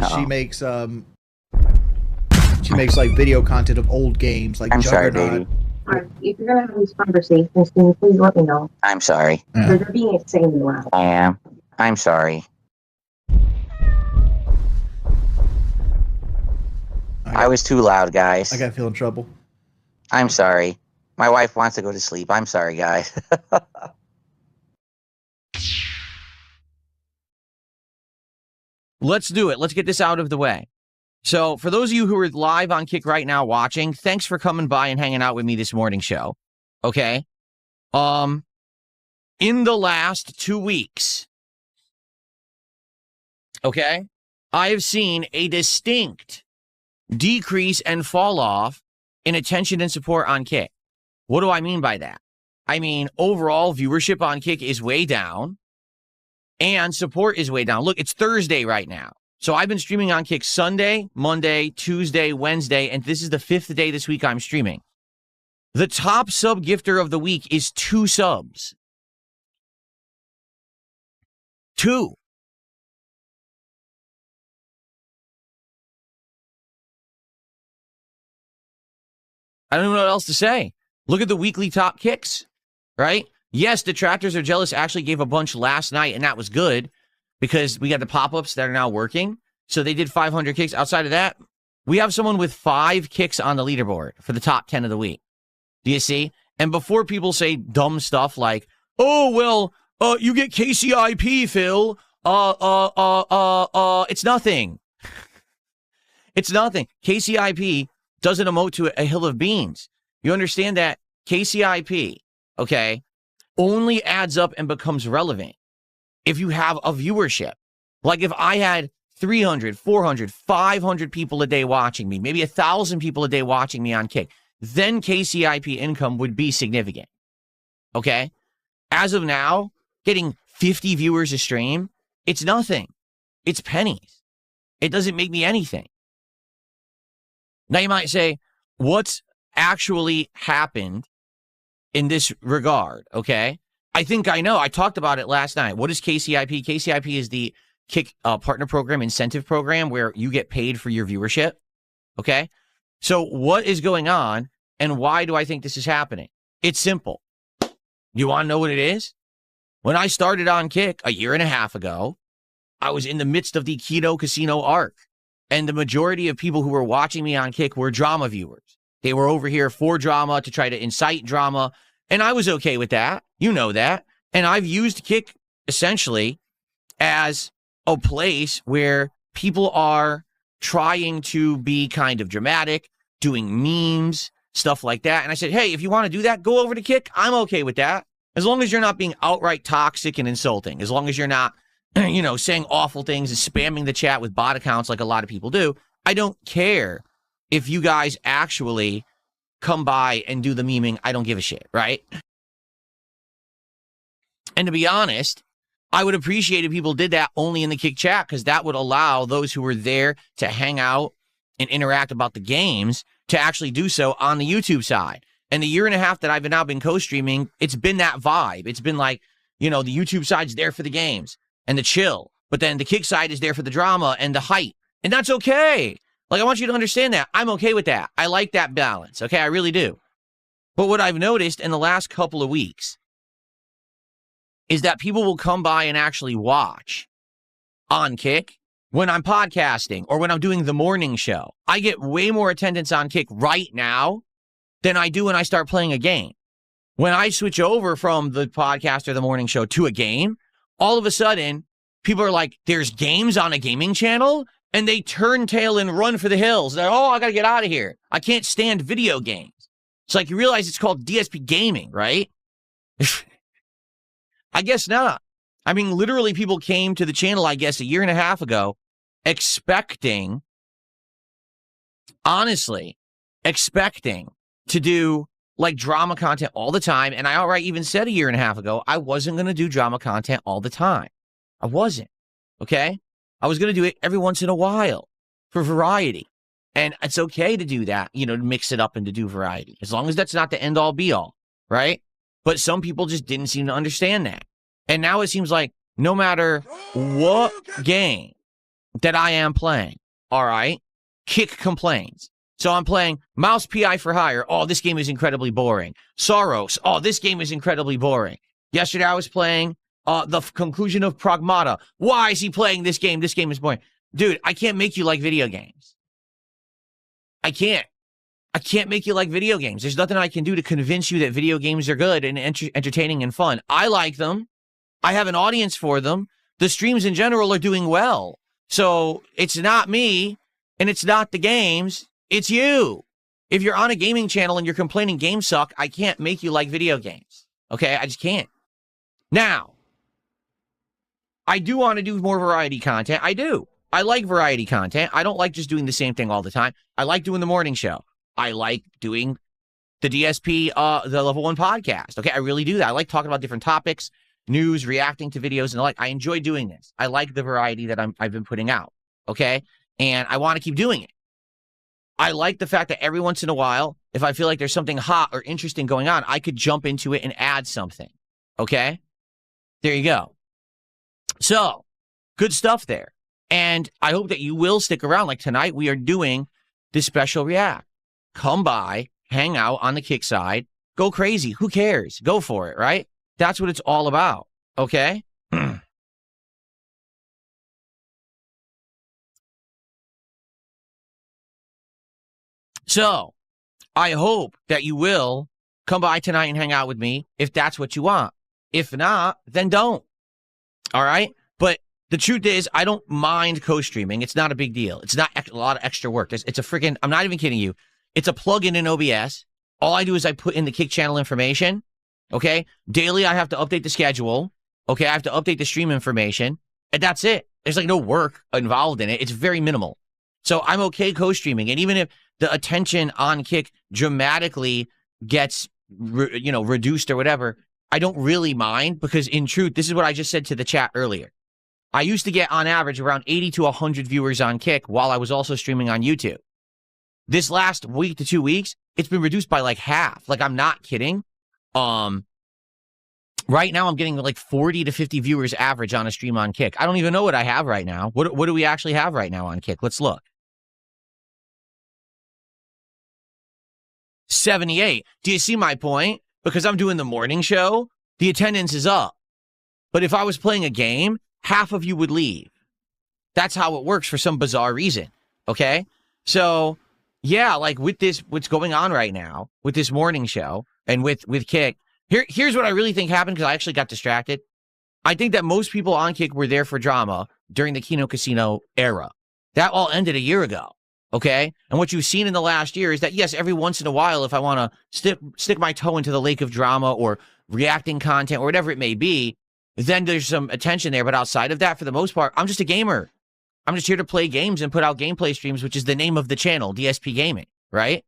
She makes like video content of old games, like I'm sorry, Juggernaut. baby. If you're gonna have these conversations, can you please let me know? I'm sorry. Yeah. They're being insanely loud. I am. I'm sorry. I was too loud, guys. I gotta feel in trouble. I'm sorry. My wife wants to go to sleep. I'm sorry, guys. Let's do it. Let's get this out of the way. So for those of you who are live on Kick right now watching, thanks for coming by and hanging out with me this morning show. Okay. In the last 2 weeks, okay, I have seen a distinct decrease and fall off in attention and support on Kick. What do I mean by that? I mean, overall viewership on Kick is way down and support is way down. Look, it's Thursday right now. So I've been streaming on Kick Sunday, Monday, Tuesday, Wednesday, and this is the 5th day this week I'm streaming. The top sub gifter of the week is 2 subs. 2. I don't know what else to say. Look at the weekly top kicks, right? Yes, detractors are jealous actually gave a bunch last night, and that was good because we got the pop-ups that are now working. So they did 500 kicks. Outside of that, we have someone with 5 kicks on the leaderboard for the top 10 of the week. Do you see? And before people say dumb stuff like, oh, well, you get KCIP, Phil. It's nothing. It's nothing. KCIP doesn't emote to a hill of beans. You understand that KCIP, okay, only adds up and becomes relevant if you have a viewership. Like if I had 300, 400, 500 people a day watching me, maybe 1,000 people a day watching me on Kick, then KCIP income would be significant. Okay? As of now, getting 50 viewers a stream, it's nothing. It's pennies. It doesn't make me anything. Now you might say, what's actually happened in this regard? Okay? I think I know. I talked about it last night. What is KCIP? KCIP is the Kick partner program, incentive program, where you get paid for your viewership. Okay? So what is going on and why do I think this is happening? It's simple. You want to know what it is? When I started on Kick a year and a half ago, I was in the midst of the Keto Casino arc. And the majority of people who were watching me on Kick were drama viewers. They were over here for drama, to try to incite drama. And I was okay with that. You know that. And I've used Kick essentially as a place where people are trying to be kind of dramatic, doing memes, stuff like that. And I said, hey, if you want to do that, go over to Kick. I'm okay with that. As long as you're not being outright toxic and insulting. As long as you're not, you know, saying awful things and spamming the chat with bot accounts like a lot of people do. I don't care if you guys actually come by and do the memeing. I don't give a shit, right? And to be honest, I would appreciate if people did that only in the Kick chat, because that would allow those who were there to hang out and interact about the games to actually do so on the YouTube side. And the year and a half that I've now been co-streaming, it's been that vibe. It's been like, you know, the YouTube side's there for the games and the chill, but then the Kick side is there for the drama and the hype. And that's okay. Like, I want you to understand that. I'm okay with that. I like that balance. Okay, I really do. But what I've noticed in the last couple of weeks is that people will come by and actually watch on Kick when I'm podcasting or when I'm doing the morning show. I get way more attendance on Kick right now than I do when I start playing a game. When I switch over from the podcast or the morning show to a game, all of a sudden, people are like, there's games on a gaming channel? And they turn tail and run for the hills. They're, oh, I got to get out of here. I can't stand video games. It's like, you realize it's called DSP gaming, right? I guess not. I mean, literally people came to the channel, I guess, a year and a half ago, expecting, honestly, expecting to do like drama content all the time. And I outright even said a year and a half ago, I wasn't going to do drama content all the time. I wasn't. Okay? I was going to do it every once in a while for variety. And it's okay to do that, you know, to mix it up and to do variety, as long as that's not the end all be all, right? But some people just didn't seem to understand that. And now it seems like no matter what game that I am playing, all right, Kick complains. So I'm playing Mouse PI for Hire. Oh, this game is incredibly boring. Soros. Oh, this game is incredibly boring. Yesterday I was playing the conclusion of Pragmata. Why is he playing this game? This game is boring. Dude, I can't make you like video games. I can't make you like video games. There's nothing I can do to convince you that video games are good and entertaining and fun. I like them. I have an audience for them. The streams in general are doing well. So it's not me and it's not the games. It's you. If you're on a gaming channel and you're complaining games suck, I can't make you like video games. Okay? I just can't. Now, I do want to do more variety content. I do. I like variety content. I don't like just doing the same thing all the time. I like doing the morning show. I like doing the DSP, the Level 1 podcast. Okay? I really do that. I like talking about different topics, news, reacting to videos, and the like. I enjoy doing this. I like the variety that I've been putting out. Okay? And I want to keep doing it. I like the fact that every once in a while, if I feel like there's something hot or interesting going on, I could jump into it and add something. Okay? There you go. So, good stuff there. And I hope that you will stick around. Like tonight, we are doing this special react. Come by, hang out on the Kick side, go crazy. Who cares? Go for it, right? That's what it's all about. Okay? So, I hope that you will come by tonight and hang out with me if that's what you want. If not, then don't. All right? But the truth is, I don't mind co-streaming. It's not a big deal. It's not a lot of extra work. It's a freaking, I'm not even kidding you. It's a plugin in OBS. All I do is I put in the Kick channel information. Okay? Daily, I have to update the schedule. Okay? I have to update the stream information. And that's it. There's like no work involved in it. It's very minimal. So I'm okay co-streaming. And even if the attention on Kick dramatically gets, reduced or whatever, I don't really mind because in truth, this is what I just said to the chat earlier. I used to get on average around 80 to 100 viewers on Kick while I was also streaming on YouTube. This last week to 2 weeks, it's been reduced by like half. Like, I'm not kidding. Right now I'm getting like 40 to 50 viewers average on a stream on Kick. I don't even know what I have right now. What do we actually have right now on Kick? Let's look. 78. Do you see my point? Because I'm doing the morning show, the attendance is up. But if I was playing a game, half of you would leave. That's how it works for some bizarre reason. Okay? So, yeah, like with this, what's going on right now with this morning show and with Kick, here's what I really think happened because I actually got distracted. I think that most people on Kick were there for drama during the Kino Casino era. That all ended a year ago. Okay? And what you've seen in the last year is that, yes, every once in a while, if I want to stick my toe into the lake of drama or reacting content or whatever it may be, then there's some attention there. But outside of that, for the most part, I'm just a gamer. I'm just here to play games and put out gameplay streams, which is the name of the channel, DSP Gaming, right?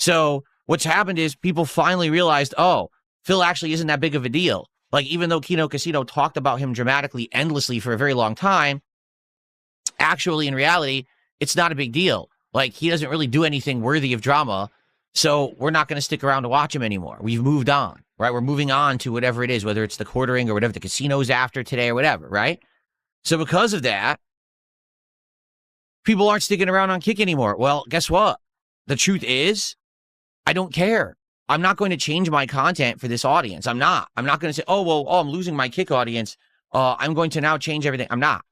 So what's happened is people finally realized, oh, Phil actually isn't that big of a deal. Like, even though Kino Casino talked about him dramatically, endlessly for a very long time, actually, in reality, it's not a big deal. Like, he doesn't really do anything worthy of drama, so we're not going to stick around to watch him anymore. We've moved on, right? We're moving on to whatever it is, whether it's the quartering or whatever the casino's after today or whatever, right? So because of that, people aren't sticking around on Kick anymore. Well, guess what? The truth is, I don't care. I'm not going to change my content for this audience. I'm not going to say, I'm losing my Kick audience. I'm going to now change everything. I'm not.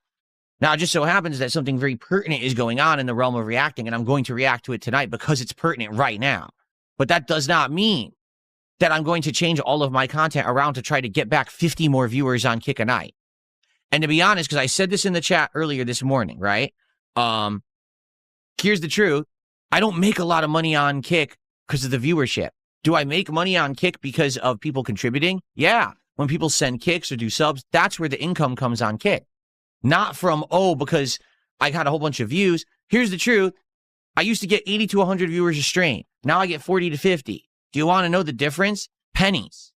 Now, it just so happens that something very pertinent is going on in the realm of reacting, and I'm going to react to it tonight because it's pertinent right now. But that does not mean that I'm going to change all of my content around to try to get back 50 more viewers on Kick a night. And to be honest, because I said this in the chat earlier this morning, right? Here's the truth. I don't make a lot of money on Kick because of the viewership. Do I make money on Kick because of people contributing? Yeah. When people send kicks or do subs, that's where the income comes on Kick. Not from, because I got a whole bunch of views. Here's the truth. I used to get 80 to 100 viewers a stream. Now I get 40 to 50. Do you want to know the difference? Pennies.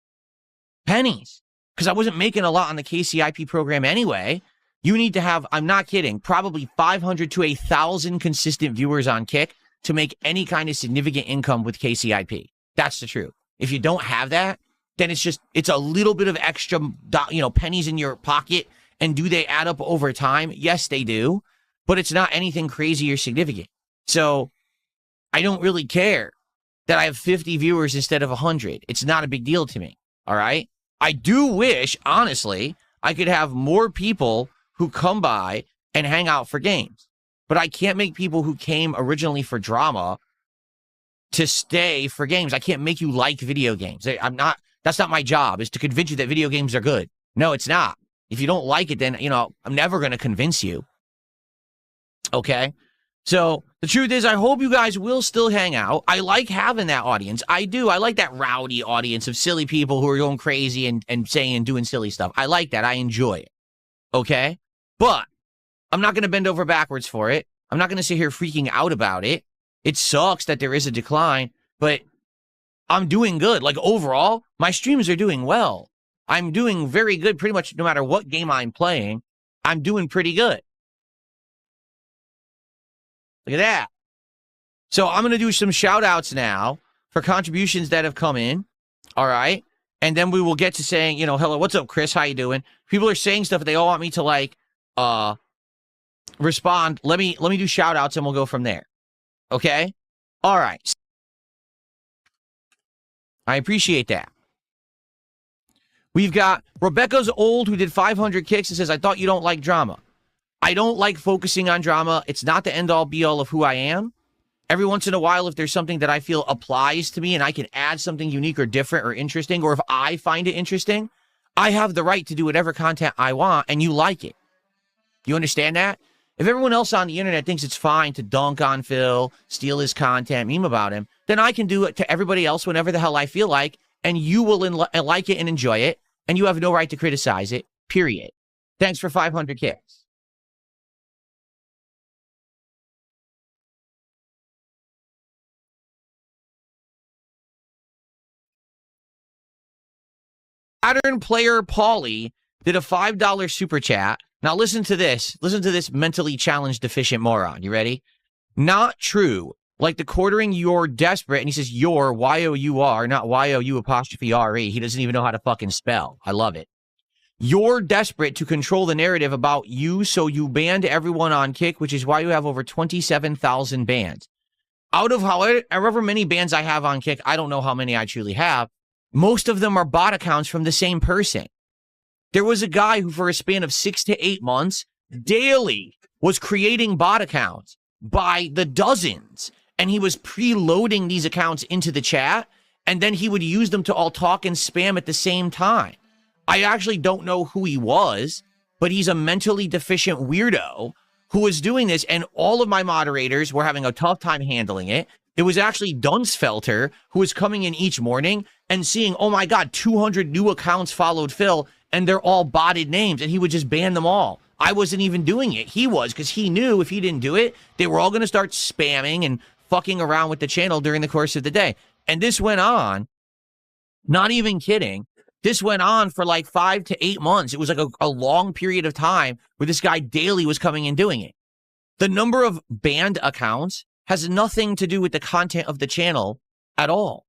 Pennies. Because I wasn't making a lot on the KCIP program anyway. You need to have, I'm not kidding, probably 500 to 1,000 consistent viewers on Kick to make any kind of significant income with KCIP. That's the truth. If you don't have that, then it's a little bit of extra, pennies in your pocket. And do they add up over time? Yes, they do. but it's not anything crazy or significant. So I don't really care that I have 50 viewers instead of 100. It's not a big deal to me. All right. I do wish, honestly, I could have more people who come by and hang out for games, but I can't make people who came originally for drama to stay for games. I can't make you like video games. That's not my job, is to convince you that video games are good. No, it's not. If you don't like it, then, I'm never going to convince you. Okay. So the truth is, I hope you guys will still hang out. I like having that audience. I do. I like that rowdy audience of silly people who are going crazy and saying and doing silly stuff. I like that. I enjoy it. Okay. But I'm not going to bend over backwards for it. I'm not going to sit here freaking out about it. It sucks that there is a decline, but I'm doing good. Like, overall, my streams are doing well. I'm doing very good pretty much no matter what game I'm playing. I'm doing pretty good. Look at that. So I'm going to do some shout outs now for contributions that have come in. All right. And then we will get to saying, hello, what's up, Chris? How you doing? People are saying stuff. They all want me to respond. Let me do shout outs and we'll go from there. Okay. All right. I appreciate that. We've got Rebecca's Old, who did 500 kicks and says, I thought you don't like drama. I don't like focusing on drama. It's not the end-all, be-all of who I am. Every once in a while, if there's something that I feel applies to me and I can add something unique or different or interesting, or if I find it interesting, I have the right to do whatever content I want, and you like it. You understand that? If everyone else on the internet thinks it's fine to dunk on Phil, steal his content, meme about him, then I can do it to everybody else whenever the hell I feel like, and you will like it and enjoy it, and you have no right to criticize it, period. Thanks for 500 kicks. Pattern player Paulie did a $5 super chat. Now listen to this. Listen to this mentally challenged deficient moron. You ready? Not true. Like the quartering you're desperate. And he says you're, Y-O-U-R, not Y-O-U apostrophe R-E. He doesn't even know how to fucking spell. I love it. You're desperate to control the narrative about you, so you banned everyone on Kick, which is why you have over 27,000 bans. Out of however many bans I have on Kick, I don't know how many I truly have. Most of them are bot accounts from the same person. There was a guy who, for a span of 6 to 8 months, daily was creating bot accounts by the dozens. And he was preloading these accounts into the chat, and then he would use them to all talk and spam at the same time. I actually don't know who he was, but he's a mentally deficient weirdo who was doing this, and all of my moderators were having a tough time handling it. It was actually Dunsfelter who was coming in each morning and seeing, oh my God, 200 new accounts followed Phil, and they're all botted names, and he would just ban them all. I wasn't even doing it. He was, because he knew if he didn't do it, they were all going to start spamming and fucking around with the channel during the course of the day. And this went on, not even kidding, this went on for like 5 to 8 months. It was like a long period of time where this guy daily was coming and doing it. The number of banned accounts has nothing to do with the content of the channel at all.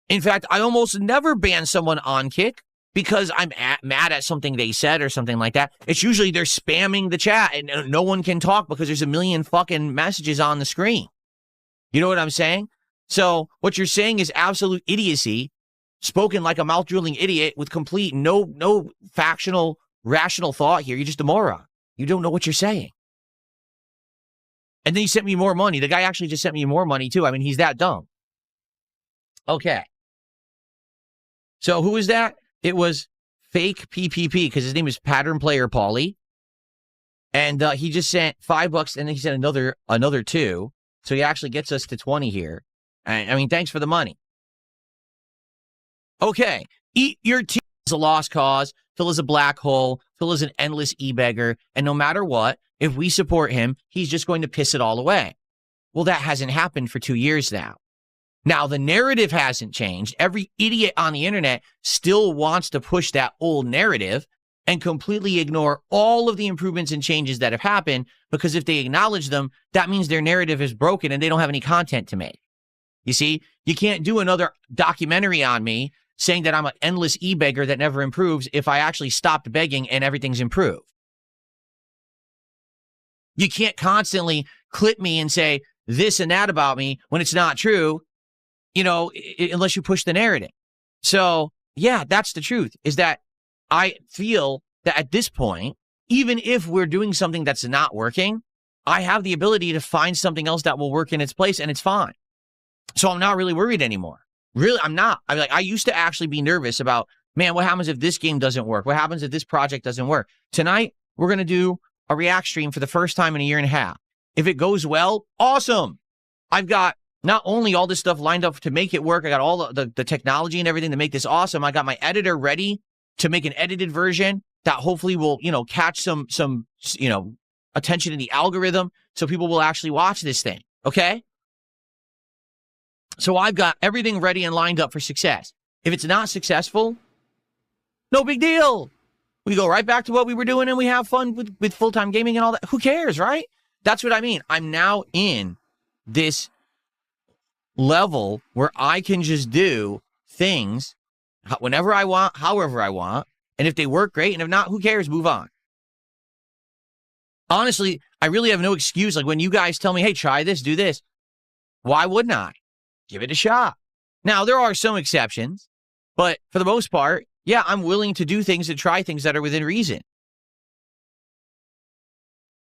In fact, I almost never ban someone on Kick because I'm mad at something they said or something like that. It's usually they're spamming the chat and no one can talk because there's a million fucking messages on the screen. You know what I'm saying? So what you're saying is absolute idiocy, spoken like a mouth-drooling idiot with complete no factional, rational thought here. You're just a moron. You don't know what you're saying. And then he sent me more money. The guy actually just sent me more money, too. I mean, he's that dumb. Okay. So who is that? It was fake PPP because his name is Pattern Player Paulie. And he just sent $5 and then he sent another 2. So he actually gets us to 20 here. I mean, thanks for the money. Okay. Eat your tea is a lost cause. Phil is a black hole. Phil is an endless e-beggar. And no matter what, if we support him, he's just going to piss it all away. Well, that hasn't happened for 2 years now. Now, the narrative hasn't changed. Every idiot on the internet still wants to push that old narrative and completely ignore all of the improvements and changes that have happened, because if they acknowledge them, that means their narrative is broken and they don't have any content to make. You see, you can't do another documentary on me saying that I'm an endless e-beggar that never improves if I actually stopped begging and everything's improved. You can't constantly clip me and say this and that about me when it's not true, unless you push the narrative. So, yeah, that's the truth, is that I feel that at this point, even if we're doing something that's not working, I have the ability to find something else that will work in its place, and it's fine. So I'm not really worried anymore. Really, I'm not. I used to actually be nervous about, man, what happens if this game doesn't work? What happens if this project doesn't work? Tonight, we're going to do a React stream for the first time in a year and a half. If it goes well, awesome. I've got not only all this stuff lined up to make it work, I got all the technology and everything to make this awesome. I got my editor ready to make an edited version that hopefully will, catch some attention in the algorithm so people will actually watch this thing. Okay? So I've got everything ready and lined up for success. If it's not successful, no big deal. We go right back to what we were doing and we have fun with full-time gaming and all that. Who cares, right? That's what I mean. I'm now in this level where I can just do things whenever I want, however I want. And if they work, great. And if not, who cares? Move on. Honestly, I really have no excuse. Like when you guys tell me, hey, try this, do this. Why wouldn't I? Give it a shot. Now, there are some exceptions, but for the most part, yeah, I'm willing to do things and try things that are within reason.